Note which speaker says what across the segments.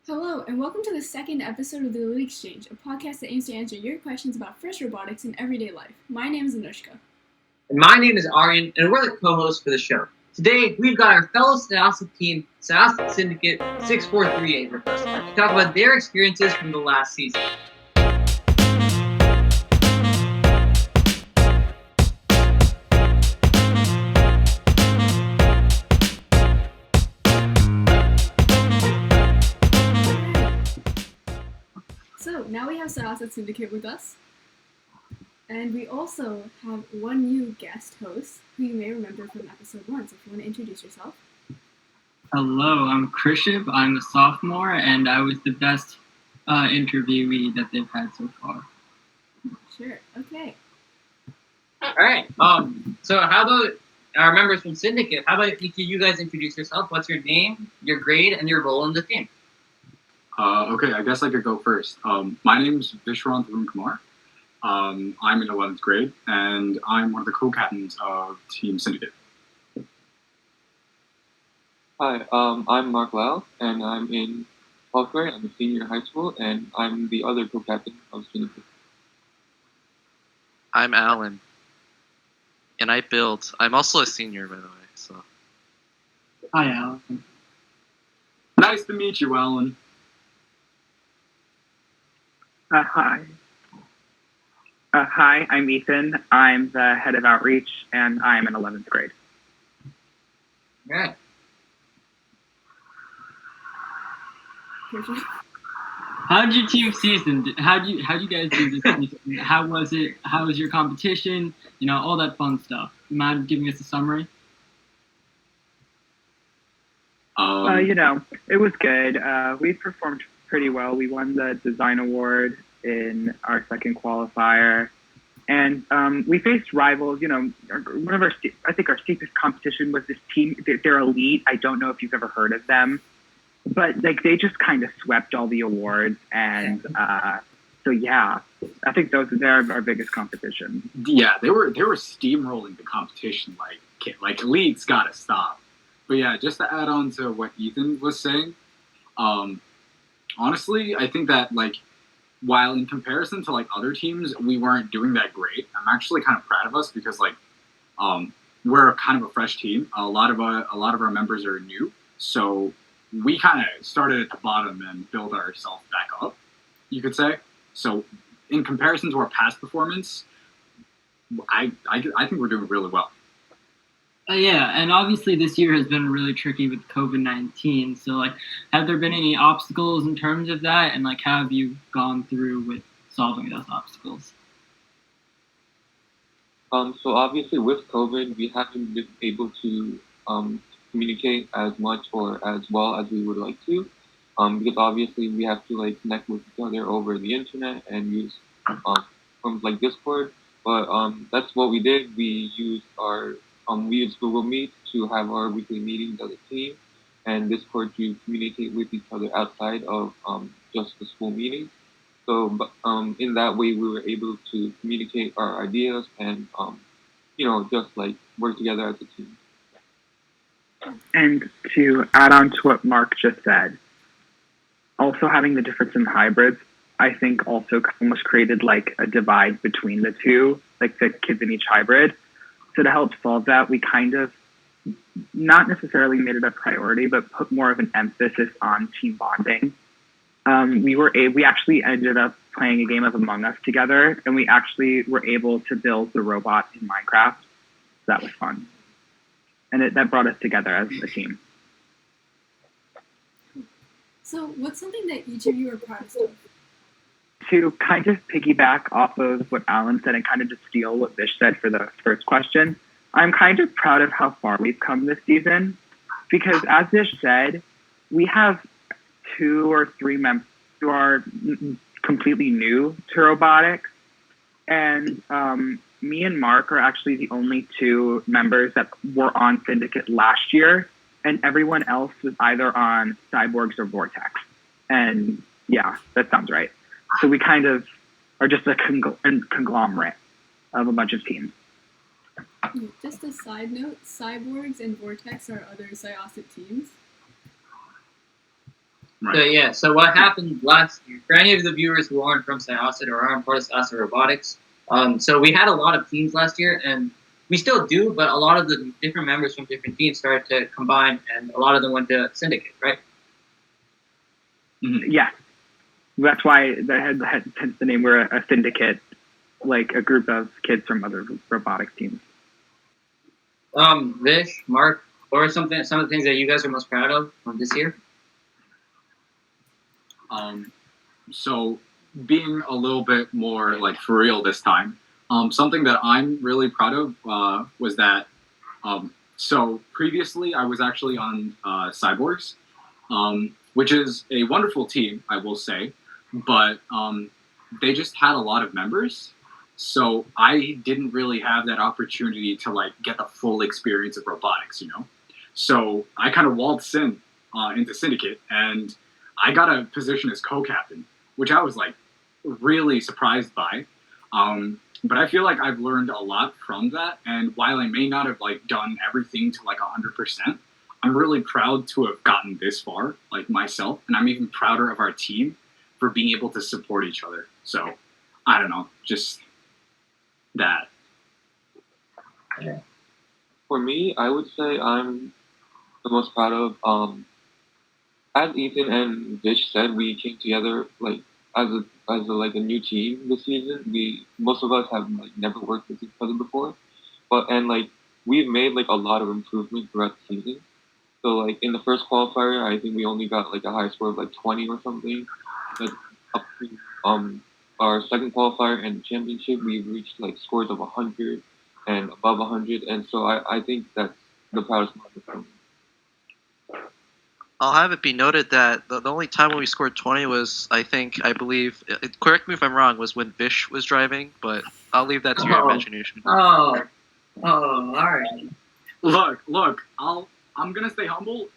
Speaker 1: Hello, and welcome to the second episode of the Elite Exchange, a podcast that aims to answer your questions about fresh robotics in everyday life. My name is Anushka.
Speaker 2: And my name is Aryan, and we're the co-hosts for the show. Today, we've got our fellow Syosset team, Syosset Syndicate 6438, with us to talk about their experiences from the last season.
Speaker 1: So, now we have Syosset Syndicate with us. And we also have one new guest host, who you may remember from episode 1. So if you want to introduce yourself.
Speaker 3: Hello, I'm Krishiv. I'm a sophomore, and I was the best interviewee that they've had so far.
Speaker 1: Sure, okay.
Speaker 2: Alright, so how about our members from Syndicate? How about you guys introduce yourself? What's your name, your grade, and your role in the team?
Speaker 4: Okay, I guess I could go first. My name's Vishrant Kumar. I'm in 11th grade, and I'm one of the co-captains of Team Syndicate.
Speaker 5: Hi, I'm Mark Lau, and I'm in 12th grade. I'm a senior in high school, and I'm the other co-captain of Syndicate.
Speaker 6: I'm Alan, and I build. I'm also a senior, by the way. So.
Speaker 3: Hi, Alan.
Speaker 4: Nice to meet you, Alan.
Speaker 7: Hi. Hi, I'm Ethan. I'm the head of outreach, and I'm in 11th grade.
Speaker 2: Alright.
Speaker 3: How'd your team season? How'd you guys do this season? How was it? How was your competition? You know, all that fun stuff. You mind giving us a summary?
Speaker 7: It was good. We performed pretty well. We won the design award in our second qualifier, and we faced rivals. You know, I think our steepest competition was this team. They're elite. I don't know if you've ever heard of them, but like they just kind of swept all the awards, and so yeah, I think they're our biggest competition.
Speaker 4: Yeah, they were steamrolling the competition. Like elite's gotta stop. But yeah, just to add on to what Ethan was saying, honestly, I think that while in comparison to other teams, we weren't doing that great. I'm actually kind of proud of us because we're kind of a fresh team. A lot of our members are new, so we kind of started at the bottom and built ourselves back up, you could say. So in comparison to our past performance, I think we're doing really well.
Speaker 3: Yeah, and obviously this year has been really tricky with COVID-19. So, have there been any obstacles in terms of that? And, how have you gone through with solving those obstacles?
Speaker 5: So obviously with COVID, we haven't been able to communicate as much or as well as we would like to, because obviously we have to connect with each other over the internet and use forms like Discord. But that's what we did. We used Google Meet to have our weekly meetings as a team, and Discord to communicate with each other outside of just the school meetings. So, in that way, we were able to communicate our ideas and, just work together as a team.
Speaker 7: And to add on to what Mark just said, also having the difference in hybrids, I think also almost created a divide between the two, the kids in each hybrid. So to help solve that, we kind of not necessarily made it a priority, but put more of an emphasis on team bonding. We actually ended up playing a game of Among Us together, and we actually were able to build the robot in Minecraft. So that was fun, and that brought us together as a team.
Speaker 1: So what's something that each of you are proud of?
Speaker 7: To kind of piggyback off of what Alan said and kind of just steal what Vish said for the first question, I'm kind of proud of how far we've come this season, because as Vish said, we have 2 or 3 members who are completely new to robotics, and me and Mark are actually the only 2 members that were on Syndicate last year, and everyone else was either on Cyborgs or Vortex. And yeah, that sounds right. So we kind of are just a conglomerate of a bunch of teams.
Speaker 1: Just a side note, Cyborgs and Vortex are other Syosset teams.
Speaker 2: Right. So what happened last year, for any of the viewers who aren't from Syosset or aren't part of Syosset Robotics, so we had a lot of teams last year, and we still do, but a lot of the different members from different teams started to combine, and a lot of them went to Syndicate, right?
Speaker 7: Mm-hmm. Yeah. That's why hence the name. We're a syndicate, like a group of kids from other robotics teams.
Speaker 2: Vish, Mark, what are some of the things that you guys are most proud of this year?
Speaker 4: So being a little bit more like for real this time, something that I'm really proud of was that, so previously I was actually on Cyborgs, which is a wonderful team, I will say, but they just had a lot of members, so I didn't really have that opportunity to like get the full experience of robotics, you know? So I kind of waltzed into Syndicate, and I got a position as co-captain, which I was like really surprised by. But I feel like I've learned a lot from that. And while I may not have like done everything to like 100%, I'm really proud to have gotten this far, like myself. And I'm even prouder of our team for being able to support each other. So I don't know, just that.
Speaker 5: Yeah. For me, I would say I'm the most proud of, as Ethan and Vish said, we came together like as a new team this season. Most of us have like never worked with each other before, and we've made like a lot of improvement throughout the season. So like in the first qualifier, I think we only got like a high score of like 20 or something. Like up to our second qualifier and championship, we reached like scores of 100 and above 100, and so I think that's the proudest moment for me.
Speaker 6: I'll have it be noted that the only time when we scored 20 was, I believe, correct me if I'm wrong, was when Vish was driving, but I'll leave that to your imagination.
Speaker 2: All right.
Speaker 4: Look, I'm gonna stay humble.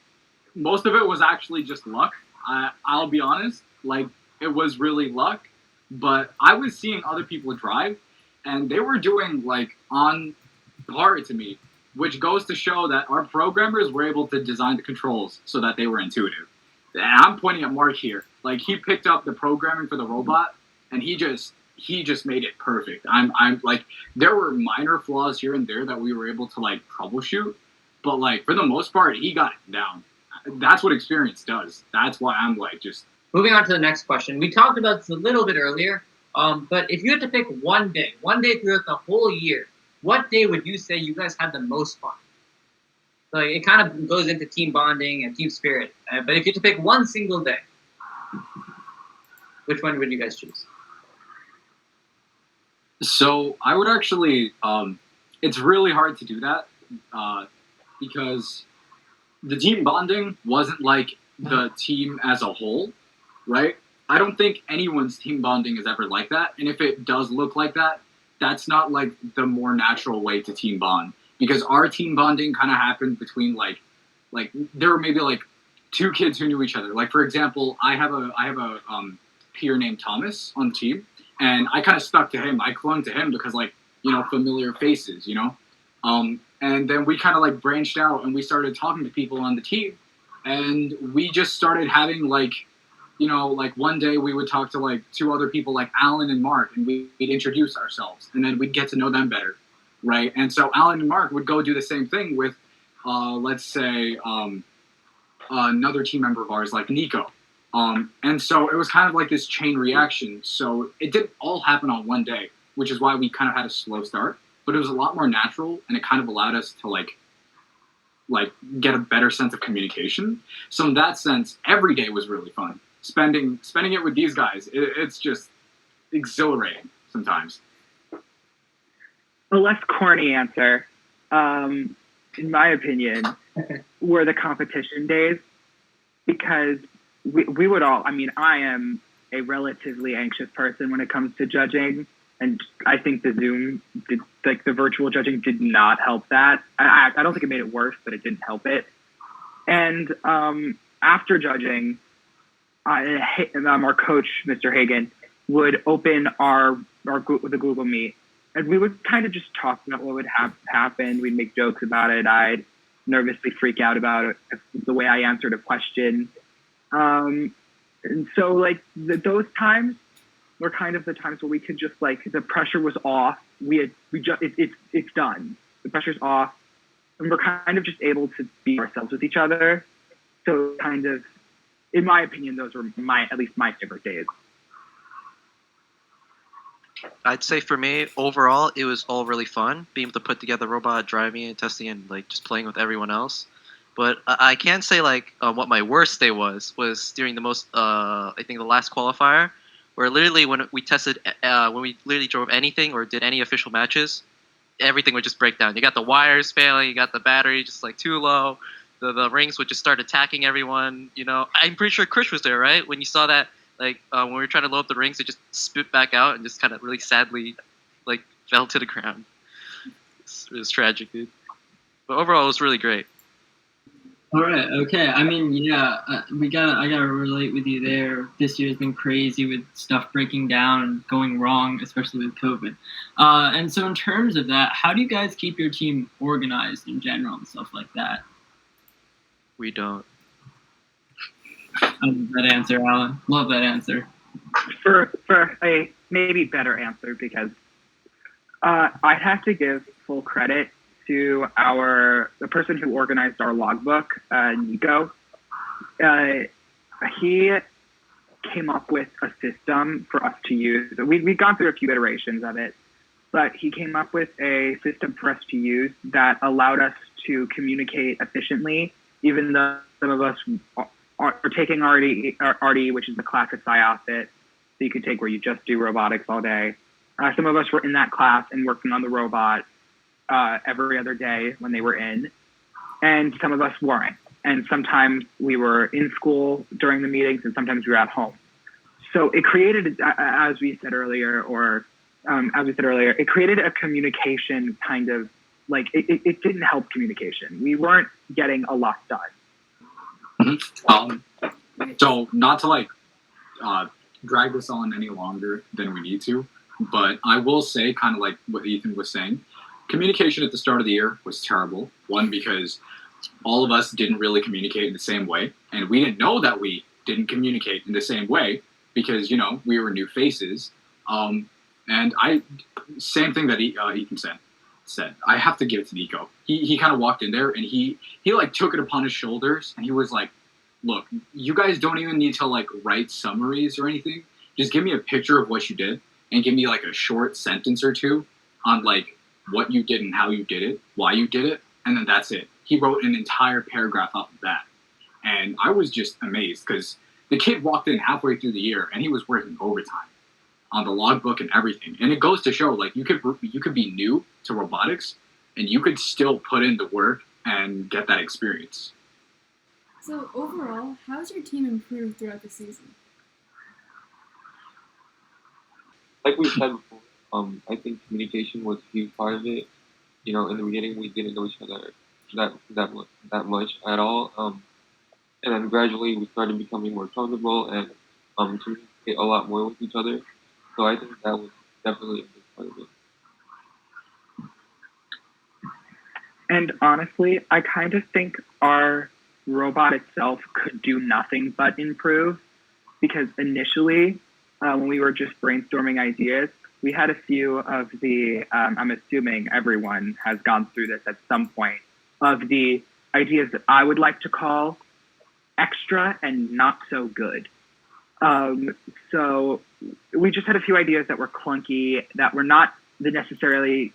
Speaker 4: Most of it was actually just luck. I'll be honest, like it was really luck, but I was seeing other people drive, and they were doing like on par to me, which goes to show that our programmers were able to design the controls so that they were intuitive. And I'm pointing at Mark here. Like he picked up the programming for the robot, and he just made it perfect. I'm like, there were minor flaws here and there that we were able to like troubleshoot, but like for the most part, he got it down. That's what experience does. That's why I'm like just
Speaker 2: moving on to the next question. We talked about this a little bit earlier, but if you had to pick one day throughout the whole year, what day would you say you guys had the most fun? Like it kind of goes into team bonding and team spirit. But if you had to pick one single day, which one would you guys choose?
Speaker 4: So I would actually, it's really hard to do that because the team bonding wasn't like the team as a whole, right? I don't think anyone's team bonding is ever like that. And if it does look like that, that's not like the more natural way to team bond, because our team bonding kind of happened between like there were maybe like two kids who knew each other. Like for example, I have a peer named Thomas on the team, and I kind of stuck to him. I clung to him because like, you know, familiar faces, you know? And then we kind of like branched out and we started talking to people on the team, and we just started having like, you know, like one day we would talk to like two other people like Alan and Mark, and we'd introduce ourselves, and then we'd get to know them better, right? And so Alan and Mark would go do the same thing with, let's say, another team member of ours like Nico. And so it was kind of like this chain reaction. So it didn't all happen on one day, which is why we kind of had a slow start, but it was a lot more natural, and it kind of allowed us to like get a better sense of communication. So in that sense, every day was really fun. Spending it with these guys, it's just exhilarating sometimes.
Speaker 7: A less corny answer, in my opinion, were the competition days, because we would all, I mean, I am a relatively anxious person when it comes to judging, and I think the virtual judging did not help that. I don't think it made it worse, but it didn't help it. And after judging, our coach, Mr. Hagan, would open the Google Meet, and we would kind of just talk about what would happen. We'd make jokes about it. I'd nervously freak out about it, the way I answered a question. And And so like those times were kind of the times where we could just like the pressure was off. It's done. The pressure's off, and we're kind of just able to be ourselves with each other. So kind of, in my opinion, those were at least my favorite days.
Speaker 6: I'd say for me, overall, it was all really fun being able to put together robot driving and testing and like just playing with everyone else. But I can say like what my worst day was during the most I think the last qualifier, where literally when we tested when we literally drove anything or did any official matches, everything would just break down. You got the wires failing, you got the battery just like too low, the rings would just start attacking everyone. You know, I'm pretty sure Krish was there, right? When you saw that. Like when we were trying to load up the rings, it just spit back out and just kind of really sadly, like fell to the ground. It was tragic, dude. But overall, it was really great.
Speaker 3: All right. Okay. I mean, yeah, I gotta relate with you there. This year's been crazy with stuff breaking down and going wrong, especially with COVID. And so, in terms of that, how do you guys keep your team organized in general and stuff like that?
Speaker 6: We don't.
Speaker 3: I love that answer, Alan. Love that answer.
Speaker 7: For a maybe better answer, because I have to give full credit to the person who organized our logbook, Nico. He came up with a system for us to use. We've gone through a few iterations of it, but he came up with a system for us to use that allowed us to communicate efficiently, even though some of us are taking RD, which is the class at Syosset, so you could take where you just do robotics all day. Some of us were in that class and working on the robot every other day when they were in, and some of us weren't. And sometimes we were in school during the meetings, and sometimes we were at home. So it created, as we said earlier, it created a communication kind of like it didn't help communication. We weren't getting a lot done.
Speaker 4: So not to like drag this on any longer than we need to, but I will say kind of like what Ethan was saying, communication at the start of the year was terrible. One, because all of us didn't really communicate in the same way, and we didn't know that we didn't communicate in the same way because, you know, we were new faces. And same thing that Ethan said. I have to give it to Nico. He kind of walked in there and he like took it upon his shoulders and he was like, look, you guys don't even need to like write summaries or anything. Just give me a picture of what you did and give me like a short sentence or two on like what you did and how you did it, why you did it, and then that's it. He wrote an entire paragraph off of that. And I was just amazed because the kid walked in halfway through the year and he was working overtime on the logbook and everything. And it goes to show, like, you could be new to robotics and you could still put in the work and get that experience.
Speaker 1: So overall, how's your team improved throughout the season?
Speaker 5: Like we said before, I think communication was a huge part of it. You know, in the beginning we didn't know each other that much at all. And then gradually we started becoming more comfortable and communicate a lot more with each other. So I think that was definitely a big part of it.
Speaker 7: And honestly, I kind of think our robot itself could do nothing but improve, because initially, when we were just brainstorming ideas, we had a few of the, I'm assuming everyone has gone through this at some point, of the ideas that I would like to call extra and not so good. So we just had a few ideas that were clunky, that were not the necessarily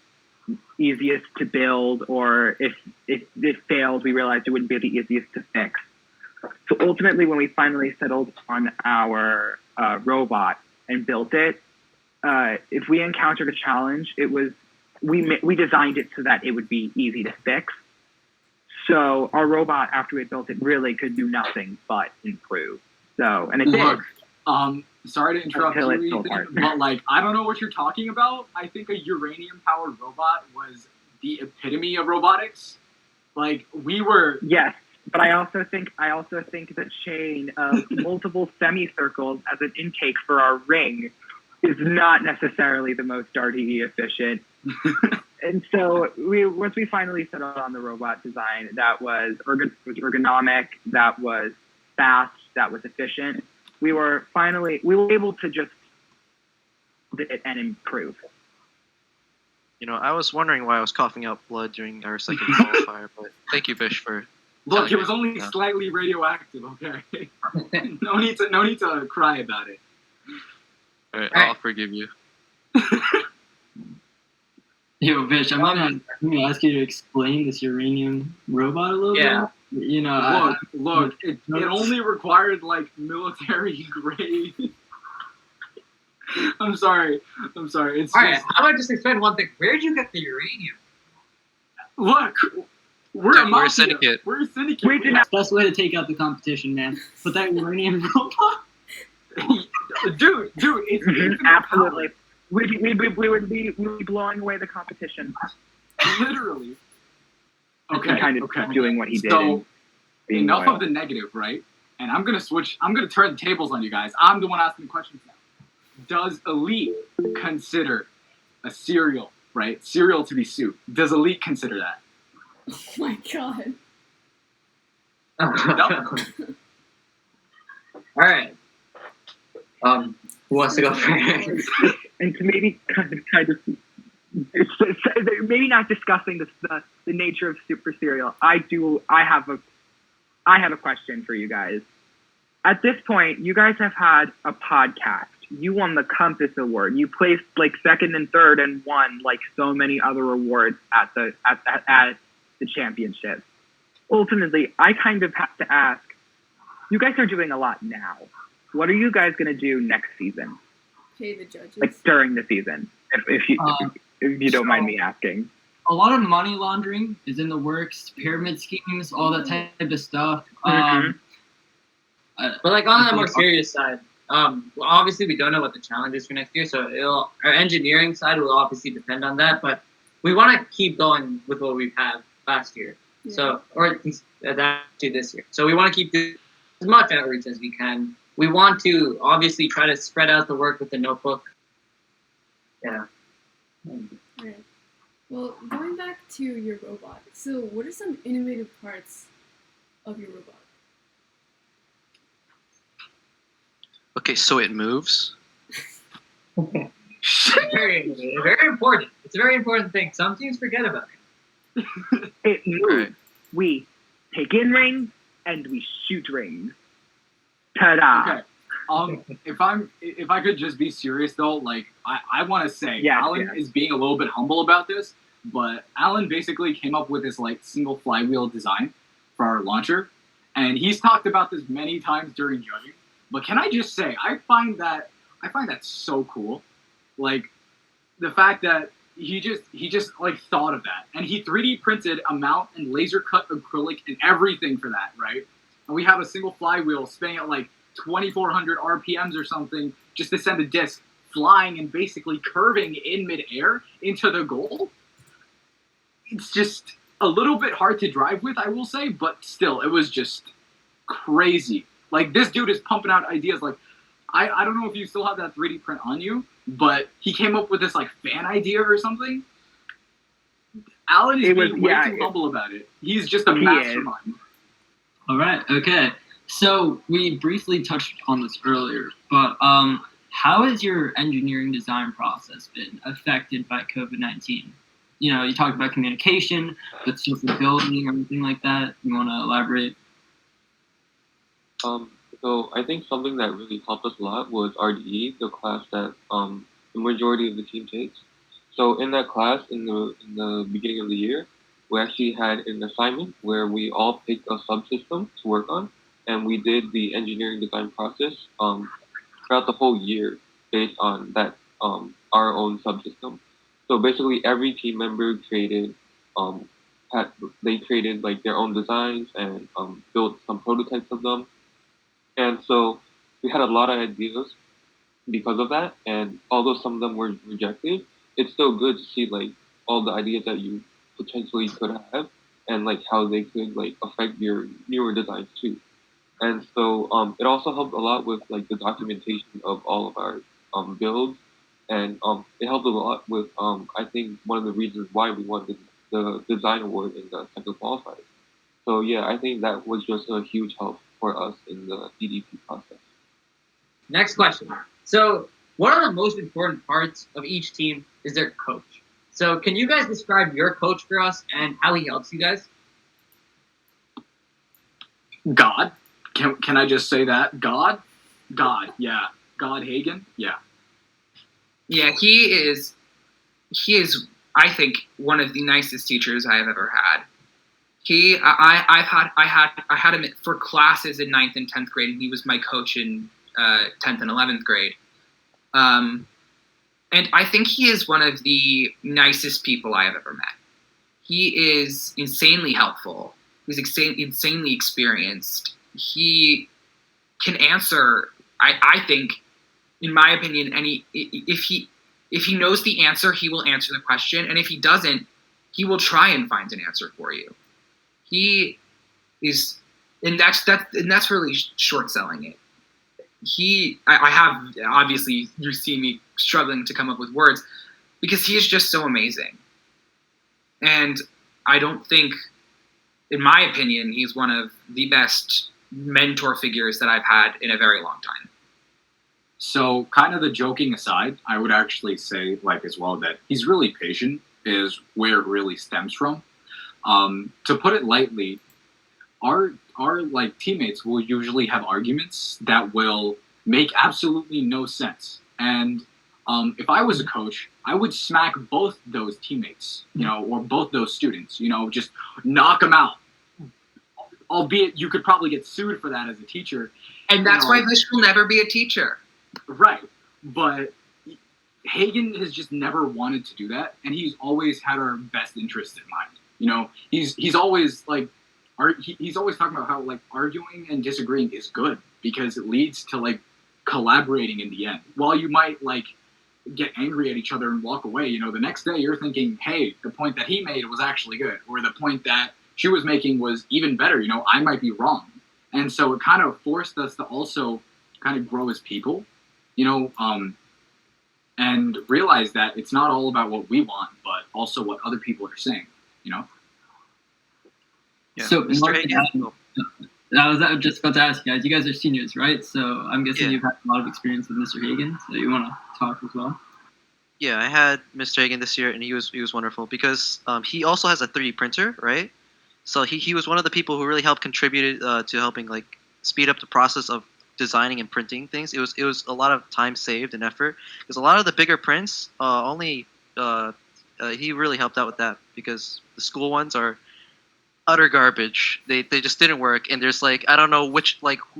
Speaker 7: easiest to build, or if it failed, we realized it wouldn't be the easiest to fix. So ultimately, when we finally settled on our robot and built it, if we encountered a challenge, it was we designed it so that it would be easy to fix. So our robot, after we built it, really could do nothing but improve. So, and it did.
Speaker 4: Sorry to interrupt you, Ethan, but like, I don't know what you're talking about. I think a uranium-powered robot was the epitome of robotics. Like, we were...
Speaker 7: Yes, but I also think the chain of multiple semicircles as an intake for our ring is not necessarily the most RDE efficient. And so once we finally settled on the robot design that was ergonomic, that was fast, that was efficient, we were able to just do it and improve.
Speaker 6: I was wondering why I was coughing out blood during our second qualifier, but thank you, Bish, for.
Speaker 4: Look, it was only slightly radioactive. Okay, no need to cry about it.
Speaker 6: All right, I'll forgive you.
Speaker 3: Yo, Bish, I'm gonna ask you to explain this uranium robot a little bit.
Speaker 4: Look, it only required like military grade. I'm sorry. It's
Speaker 2: All right, how about just explain one thing? Where did you get the uranium?
Speaker 4: Look, we're
Speaker 6: a syndicate.
Speaker 4: We're a syndicate.
Speaker 3: Best way to take out the competition, man. Put that uranium robot.
Speaker 4: dude, it's
Speaker 7: Absolutely. We would be blowing away the competition.
Speaker 4: Literally. Okay.
Speaker 7: Kind of doing what he did.
Speaker 4: So enough
Speaker 7: loyal.
Speaker 4: of the negative, right? And I'm gonna turn the tables on you guys. I'm the one asking the questions now. Does Elite consider a cereal, right? Cereal to be soup. Does Elite consider that?
Speaker 1: Oh my god.
Speaker 2: All right. Who wants to go first?
Speaker 7: And to maybe kind of maybe not discussing the nature of super cereal. I have a question for you guys. At this point, you guys have had a podcast. You won the Compass Award. You placed like second and third and won like so many other awards at the championship. Ultimately, I kind of have to ask, you guys are doing a lot now. What are you guys going to do next season?
Speaker 1: Pay the judges.
Speaker 7: Like during the season, if you don't mind me asking.
Speaker 3: A lot of money laundering is in the works, pyramid schemes, all that type of stuff.
Speaker 2: But like on the more serious side, obviously we don't know what the challenge is for next year, so our engineering side will obviously depend on that. But we want to keep going with what we've had last year, or at least adapt to this year. So we want to keep doing as much outreach as we can. We want to obviously try to spread out the work with the notebook. Yeah.
Speaker 1: Right. Well, going back to your robot, so what are some innovative parts of your robot?
Speaker 6: Okay, so it moves.
Speaker 2: Very important. It's a very important thing. Some teams forget about it.
Speaker 7: It moves.
Speaker 6: Right.
Speaker 7: We take in rings and we shoot rings. Ta-da!
Speaker 4: Okay. If I could just be serious though, like I want to say, Alan is being a little bit humble about this, but Alan basically came up with this like single flywheel design for our launcher, and he's talked about this many times during judging. But can I just say, I find that so cool, like the fact that he just like thought of that, and he 3D printed a mount and laser cut acrylic and everything for that, right? And we have a single flywheel spinning at like 2,400 RPMs or something just to send a disc flying and basically curving in midair into the goal. It's just a little bit hard to drive with, I will say, but still, it was just crazy. Like, this dude is pumping out ideas. Like, I don't know if you still have that 3D print on you, but he came up with this, like, fan idea or something. Alan is being way too humble about it. He's just a mastermind.
Speaker 3: All right, okay. So we briefly touched on this earlier, but how has your engineering design process been affected by COVID-19? You know, you talked about communication, but social building or anything like that. You want to elaborate?
Speaker 5: So I think something that really helped us a lot was RDE, the class that the majority of the team takes. So in that class, in the beginning of the year, we actually had an assignment where we all picked a subsystem to work on, and we did the engineering design process throughout the whole year based on that our own subsystem. So basically, every team member created like their own designs and built some prototypes of them. And so we had a lot of ideas because of that. And although some of them were rejected, it's still good to see like all the ideas that you potentially could have and like how they could like affect your newer designs too. And so it also helped a lot with like the documentation of all of our builds. And it helped a lot with, I think, one of the reasons why we won the design award in the second qualifier. So, yeah, I think that was just a huge help for us in the EDP process.
Speaker 2: Next question. So, one of the most important parts of each team is their coach. So, can you guys describe your coach for us and how he helps you guys?
Speaker 4: God. Can I just say that? God, yeah. God Hagen, yeah.
Speaker 8: Yeah, he is, I think, one of the nicest teachers I have ever had. I had him for classes in 9th and 10th grade, and he was my coach in 10th and 11th grade. And I think he is one of the nicest people I have ever met. He is insanely helpful. He's insanely experienced. He can answer, I think, in my opinion, if he knows the answer, he will answer the question, and if he doesn't, he will try and find an answer for you. He is, and that's really short selling it. I have, obviously, you see me struggling to come up with words because he is just so amazing, and I don't think, in my opinion, he's one of the best mentor figures that I've had in a very long time.
Speaker 4: So, kind of the joking aside, I would actually say, as well, that he's really patient is where it really stems from. To put it lightly, our teammates will usually have arguments that will make absolutely no sense. And if I was a coach, I would smack both those teammates, or both those students, just knock them out. Albeit you could probably get sued for that as a teacher.
Speaker 8: And that's why Vish will never be a teacher.
Speaker 4: Right. But Hagen has just never wanted to do that, and he's always had our best interest in mind. He's always he's always talking about how arguing and disagreeing is good because it leads to collaborating in the end. While you might get angry at each other and walk away, the next day you're thinking, hey, the point that he made was actually good, or the point that she was making was even better. I might be wrong. And so it kind of forced us to also kind of grow as people, and realize that it's not all about what we want, but also what other people are saying,
Speaker 6: Yeah,
Speaker 3: So,
Speaker 6: Mr. Hagen.
Speaker 3: I was just about to ask you guys. You guys are seniors, right? So I'm guessing
Speaker 6: Yeah.
Speaker 3: you've had a lot of experience with Mr. Hagen. So you want to talk as well?
Speaker 6: Yeah, I had Mr. Hagen this year, and he was wonderful because he also has a 3D printer, right? So he was one of the people who really helped contribute to helping speed up the process of designing and printing things. It was a lot of time saved and effort because a lot of the bigger prints he really helped out with that because the school ones are utter garbage. They just didn't work, and there's I don't know which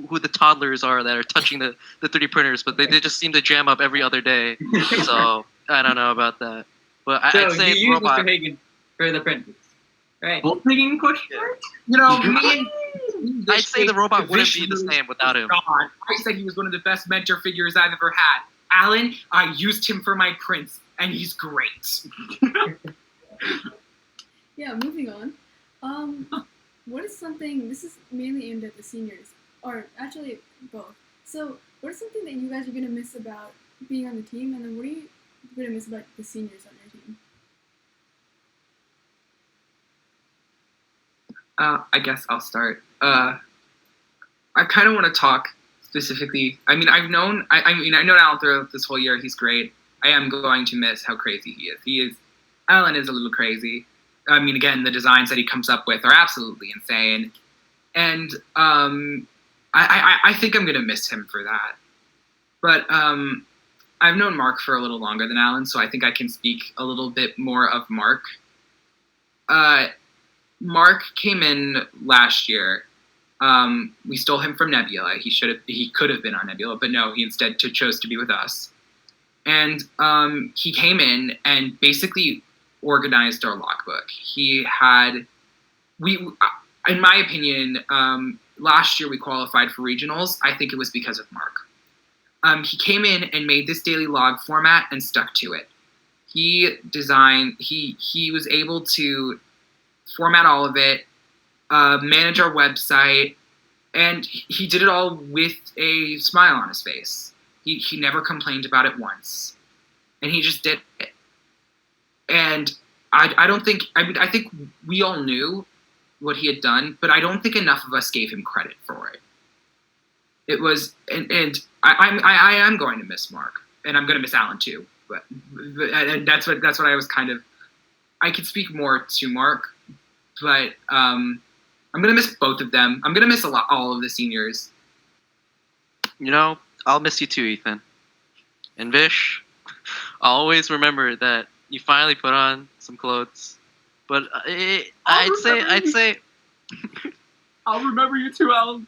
Speaker 6: who the toddlers are that are touching the 3D printers, but they just seem to jam up every other day. So I don't know about that. But I'd say
Speaker 2: you use
Speaker 6: robot.
Speaker 2: Mr. Hagen for the printers, right?
Speaker 3: Both making push.
Speaker 6: I'd say the robot wouldn't be the same without him.
Speaker 8: God, I said he was one of the best mentor figures I've ever had. Alan, I used him for my prints, and he's great.
Speaker 1: Yeah, moving on. What is something, this is mainly aimed at the seniors, or actually both. So, what is something that you guys are going to miss about being on the team, and then what are you going to miss about the seniors on your team?
Speaker 8: I guess I'll start. I kind of want to talk specifically. I mean, I've known Alan throughout this whole year. He's great. I am going to miss how crazy he is. Alan is a little crazy. I mean, again, the designs that he comes up with are absolutely insane. And I think I'm going to miss him for that. But I've known Mark for a little longer than Alan, so I think I can speak a little bit more of Mark. Mark came in last year. We stole him from Nebula. He could have been on Nebula, but no, he instead chose to be with us. And he came in and basically organized our logbook. In my opinion, last year we qualified for regionals. I think it was because of Mark. He came in and made this daily log format and stuck to it. He was able to format all of it, manage our website, and he did it all with a smile on his face. He never complained about it once, and he just did it. And I think we all knew what he had done, but I don't think enough of us gave him credit for it. It was, and I am going to miss Mark, and I'm going to miss Alan too. But and that's what I was kind of. I could speak more to Mark, but I'm going to miss both of them. I'm going to miss all of the seniors.
Speaker 6: You know, I'll miss you too, Ethan. And Vish, I'll always remember that you finally put on some clothes. But I'd say.
Speaker 4: I'll remember you too, Alan.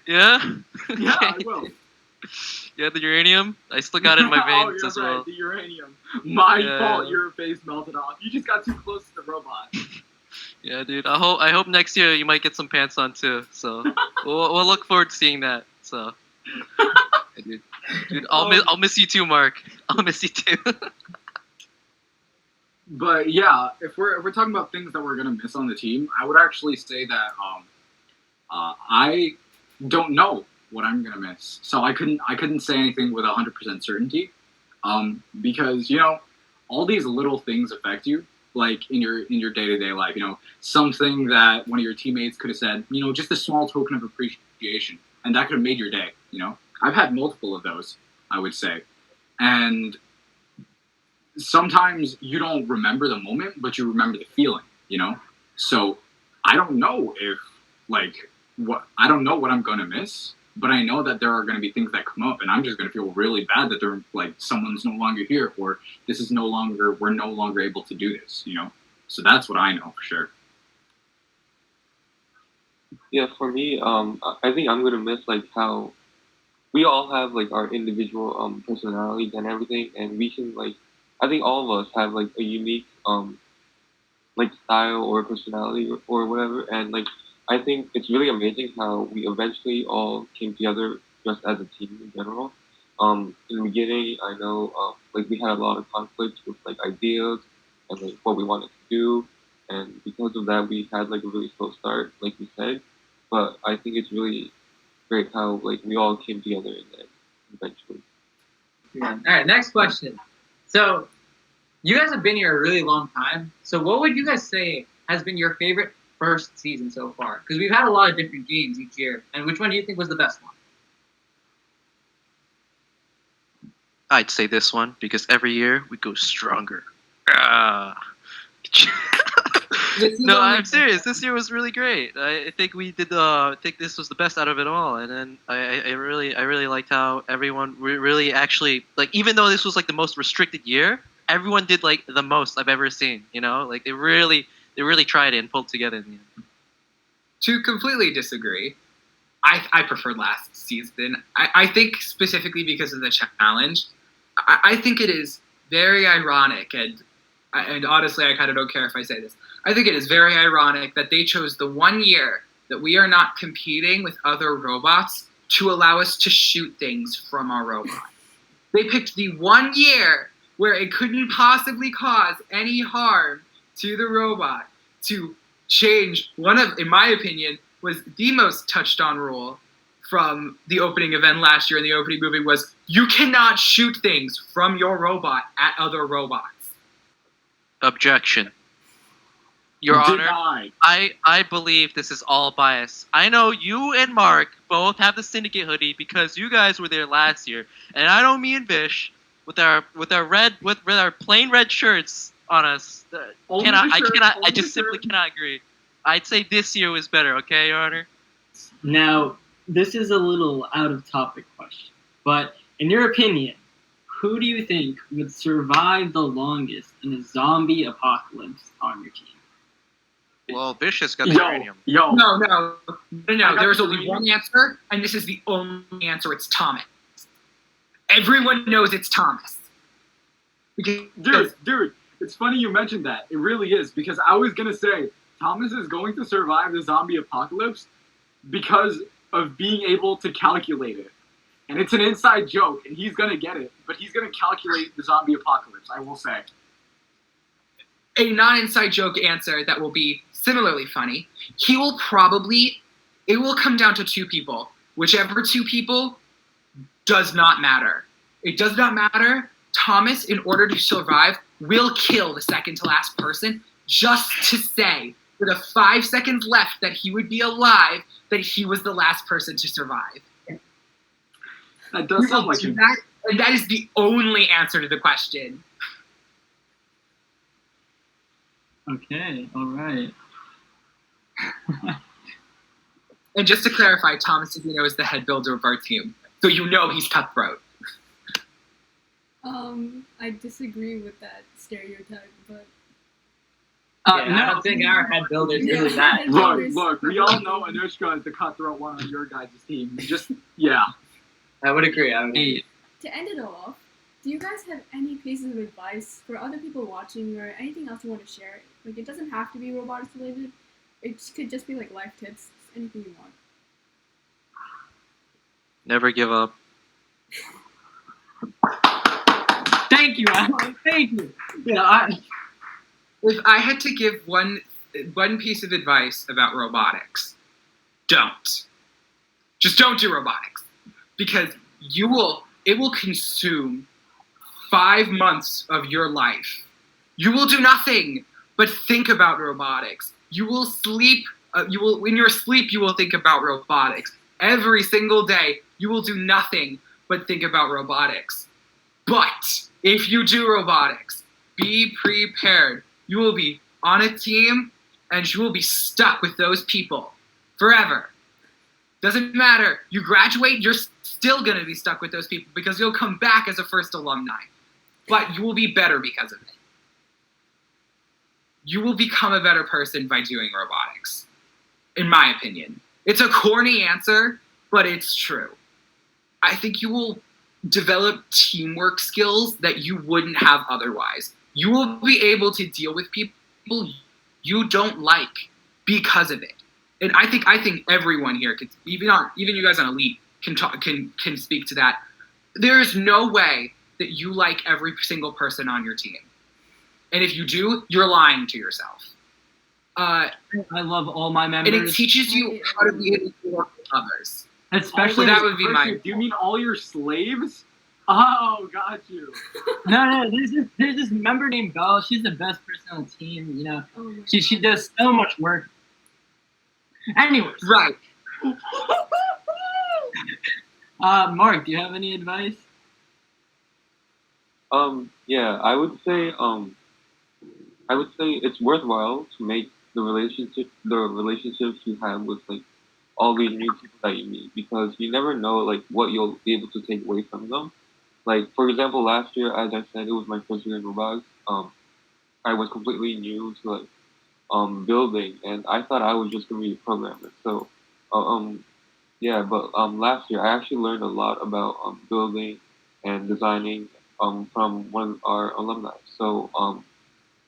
Speaker 6: Yeah?
Speaker 4: Yeah, I will.
Speaker 6: Yeah, the uranium? I still got it in my veins
Speaker 4: you're
Speaker 6: as
Speaker 4: right,
Speaker 6: well.
Speaker 4: the uranium. My
Speaker 6: Yeah.
Speaker 4: fault your face melted off. You just got too close to the robot.
Speaker 6: Yeah, dude. I hope next year you might get some pants on too. So we'll look forward to seeing that. So, yeah, dude, I'll miss you too, Mark. I'll miss you too.
Speaker 4: But yeah, if we're talking about things that we're gonna miss on the team, I would actually say that I don't know what I'm gonna miss, so I couldn't say anything with 100% certainty, because all these little things affect you, like in your day-to-day life. Something that one of your teammates could have said, just a small token of appreciation, and that could have made your day. I've had multiple of those, I would say, and sometimes you don't remember the moment, but you remember the feeling, So I don't know I don't know what I'm going to miss, but I know that there are going to be things that come up, and I'm just going to feel really bad that they're someone's no longer here, or we're no longer able to do this, So that's what I know for sure.
Speaker 5: Yeah, for me, I think I'm gonna miss how we all have our individual personalities and everything, and we can I think all of us have a unique style or personality or whatever, and I think it's really amazing how we eventually all came together just as a team in general. In the beginning, I know we had a lot of conflicts with ideas and what we wanted to do, and because of that, we had a really slow start, like we said. But I think it's really great how we all came together in the end eventually.
Speaker 2: Yeah. All right, next question. So, you guys have been here a really long time. So, what would you guys say has been your favorite first season so far? Because we've had a lot of different games each year. And which one do you think was the best one?
Speaker 6: I'd say this one because every year we go stronger. No, I'm serious. This year was really great. I think we did. I think this was the best out of it all. And then I really liked how everyone really actually even though this was the most restricted year, everyone did the most I've ever seen. They really tried it and pulled together in the end.
Speaker 8: To completely disagree, I preferred last season. I think specifically because of the challenge. I think it is very ironic, and honestly, I kind of don't care if I say this. I think it is very ironic that they chose the 1 year that we are not competing with other robots to allow us to shoot things from our robot. They picked the 1 year where it couldn't possibly cause any harm to the robot to change one of, in my opinion, was the most touched on rule from the opening event last year in the opening movie was you cannot shoot things from your robot at other robots.
Speaker 6: Objection. Your Honor,
Speaker 4: Denied.
Speaker 6: I believe this is all bias. I know you and Mark both have the Syndicate hoodie because you guys were there last year, and I know me and Vish with our plain red shirts on us. I just simply cannot agree. I'd say this year was better. Okay, Your Honor.
Speaker 3: Now, this is a little out of topic question, but in your opinion, who do you think would survive the longest in a zombie apocalypse on your team?
Speaker 6: Well, Vish has got the uranium.
Speaker 8: No. There's only one answer, and this is the only answer. It's Thomas. Everyone knows it's Thomas.
Speaker 4: Dude, it's funny you mentioned that. It really is, because I was going to say Thomas is going to survive the zombie apocalypse because of being able to calculate it. And it's an inside joke, and he's going to get it, but he's going to calculate the zombie apocalypse, I will say.
Speaker 8: A non-inside joke answer that will be similarly funny. It will come down to two people. Whichever two people does not matter. It does not matter. Thomas, in order to survive, will kill the second to last person just to say, with the 5 seconds left that he would be alive, that he was the last person to survive.
Speaker 4: That does sound like him.
Speaker 8: And that is the only answer to the question.
Speaker 3: Okay, all right.
Speaker 8: And just to clarify, Thomas Savino is the head builder of our team, so you know he's cutthroat.
Speaker 1: I disagree with that stereotype, but
Speaker 2: I don't think our head builder's really that.
Speaker 4: Look, we all know Anushka is the cutthroat one on your guys' team. Yeah.
Speaker 2: I would agree.
Speaker 3: Hey,
Speaker 1: to end it all off, do you guys have any pieces of advice for other people watching or anything else you want to share? Like, it doesn't have to be robotics related. It could just be like life tips, anything you want.
Speaker 6: Never give up.
Speaker 3: thank you, Alan. Thank you. Yeah,
Speaker 8: If I had to give one piece of advice about robotics, don't. Just don't do robotics. Because it will consume 5 months of your life. You will do nothing but think about robotics. You will sleep, in your sleep you will think about robotics. Every single day you will do nothing but think about robotics. But if you do robotics, be prepared. You will be on a team and you will be stuck with those people forever. Doesn't matter. You graduate, you're still going to be stuck with those people because you'll come back as a first alumni. But you will be better because of it. You will become a better person by doing robotics, in my opinion. It's a corny answer, but it's true. I think you will develop teamwork skills that you wouldn't have otherwise. You will be able to deal with people you don't like because of it. And I think everyone here could, even you guys on Elite can speak to that. There is no way that you like every single person on your team. And if you do, you're lying to yourself.
Speaker 3: I love all my members.
Speaker 8: And it teaches you how to be able to work with others.
Speaker 3: Especially
Speaker 8: that would be my.
Speaker 4: Do you mean all your slaves? Oh, got you.
Speaker 3: No, there's this member named Belle. She's the best person on the team. You know, she does so much work. Anyways,
Speaker 8: right.
Speaker 3: Mark, do you have any advice?
Speaker 5: Yeah, I would say it's worthwhile to make the relationships you have with like all the new people that you meet, because you never know like what you'll be able to take away from them. Like, for example, last year, as I said, it was my first year in robotics. I was completely new to like building, and I thought I was just gonna be a programmer. So last year I actually learned a lot about building and designing from one of our alumni. So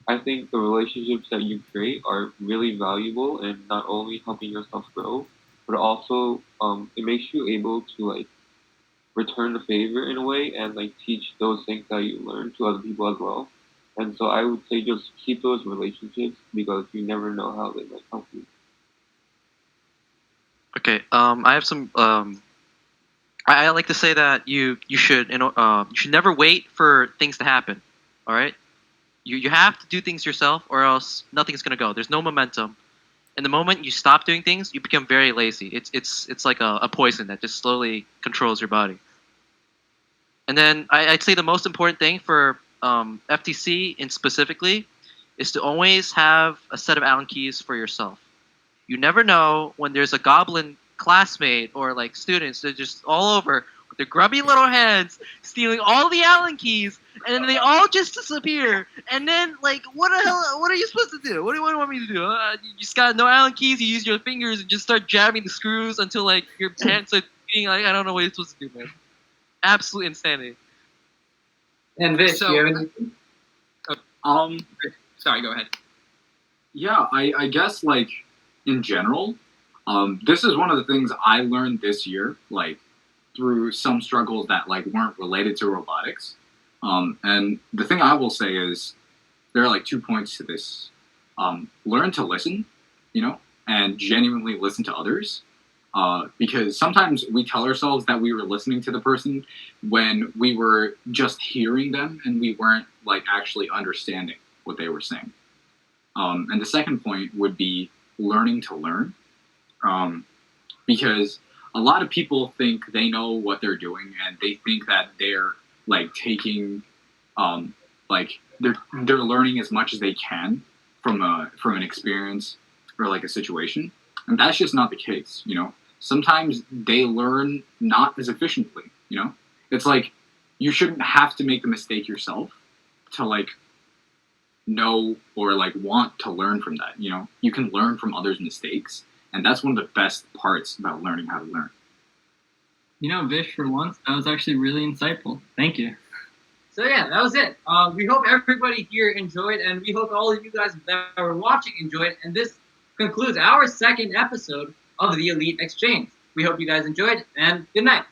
Speaker 5: I think the relationships that you create are really valuable, and not only helping yourself grow, but also it makes you able to like return the favor in a way and like teach those things that you learn to other people as well. And so I would say just keep those relationships because you never know how they might help you.
Speaker 6: Okay. I have some. I like to say that you should never wait for things to happen. All right. You have to do things yourself, or else nothing's gonna go. There's no momentum. And the moment you stop doing things, you become very lazy. It's like a poison that just slowly controls your body. And then I'd say the most important thing for FTC in specifically is to always have a set of Allen keys for yourself. You never know when there's a goblin classmate or like students that are just all over with their grubby little hands stealing all the Allen keys, and then they all just disappear. And then like, what the hell? What are you supposed to do? What do you want me to do? You just got no Allen keys. You use your fingers and just start jamming the screws until like your hands are being like, I don't know what you're supposed to do, man. Absolute insanity.
Speaker 2: And Vic,
Speaker 8: So-
Speaker 2: do you have any?
Speaker 8: Sorry, go ahead.
Speaker 4: Yeah, I guess like in general, this is one of the things I learned this year, like through some struggles that like weren't related to robotics. And the thing I will say is there are like 2 points to this. Learn to listen, and genuinely listen to others. Because sometimes we tell ourselves that we were listening to the person when we were just hearing them and we weren't like actually understanding what they were saying. And the second point would be learning to learn. because a lot of people think they know what they're doing, and they think that they're like taking, like they're learning as much as they can from an experience or like a situation, and that's just not the case. Sometimes they learn not as efficiently. It's like you shouldn't have to make the mistake yourself to like know or like want to learn from that. You can learn from others' mistakes, and that's one of the best parts about learning how to learn.
Speaker 3: Vish, for once, that was actually really insightful. Thank you.
Speaker 2: So yeah, that was it. We hope everybody here enjoyed, and we hope all of you guys that were watching enjoyed. And this concludes our second episode of the Elite Exchange. We hope you guys enjoyed, and good night.